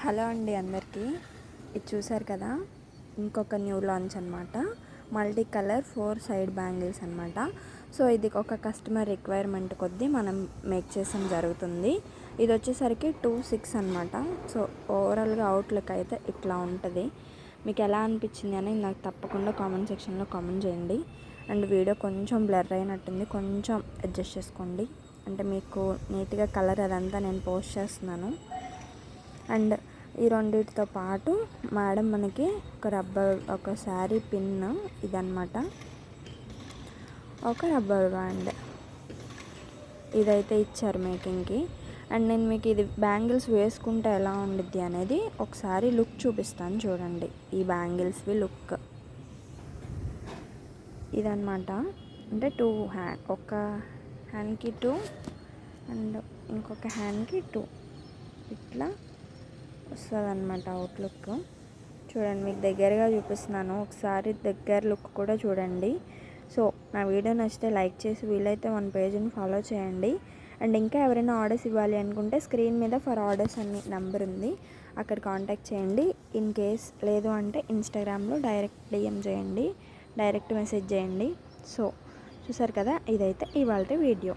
Hello అండి అందరికీ. ఇది చూసారు కదా, ఇంకొక న్యూ లాంచ్ అనమాట. మల్టీ కలర్ 4 సైడ్ బ్యాంగిల్స్ అనమాట. సో ఇది ఒక కస్టమర్ రిక్వైర్మెంట్ కొద్దీ మనం మేక్ చేసాం జరుగుతుంది. ఇది వచ్చేసరికి 2.6 అనమాట. సో ఓవరాల్గా అవుట్లుక్ అయితే ఇట్లా ఉంటుంది. మీకు ఎలా అనిపించింది అని నాకు తప్పకుండా కామెంట్ సెక్షన్లో కామెంట్ చేయండి. అండ్ వీడియో కొంచెం బ్లర్ అయినట్టుంది, కొంచెం అడ్జస్ట్ చేసుకోండి. అంటే మీకు నీట్గా కలర్ అదంతా నేను పోస్ట్ చేస్తున్నాను. అండ్ ఈ రెండింటితో పాటు మేడం మనకి ఒక శారీ పిన్ ఇదన్నమాట, ఒక రబ్బర్ బ్యాండ్ ఇదైతే ఇచ్చారు మేకింగ్కి. అండ్ నేను మీకు ఇది బ్యాంగిల్స్ వేసుకుంటే ఎలా ఉండిద్ది అనేది ఒకసారి లుక్ చూపిస్తాను చూడండి. ఈ బ్యాంగిల్స్వి లుక్ ఇదన్నమాట. అంటే ఒక హ్యాండ్కి 2 అండ్ ఇంకొక హ్యాండ్కి 2 ఇట్లా వస్తుంది అన్నమాట అవుట్లుక్. చూడండి, మీకు దగ్గరగా చూపిస్తున్నాను, ఒకసారి దగ్గర లుక్ కూడా చూడండి. సో నా వీడియో నచ్చితే లైక్ చేసి వీలైతే మన పేజ్ని ఫాలో చేయండి. అండ్ ఇంకా ఎవరైనా ఆర్డర్స్ ఇవ్వాలి అనుకుంటే స్క్రీన్ మీద ఫర్ ఆర్డర్స్ అని నెంబర్ ఉంది, అక్కడ కాంటాక్ట్ చేయండి. ఇన్ కేస్ లేదు అంటే ఇన్స్టాగ్రామ్లో డైరెక్ట్ డిఎం చేయండి, డైరెక్ట్ మెసేజ్ చేయండి. సో చూసారు కదా, ఇదైతే ఇవాళ వీడియో.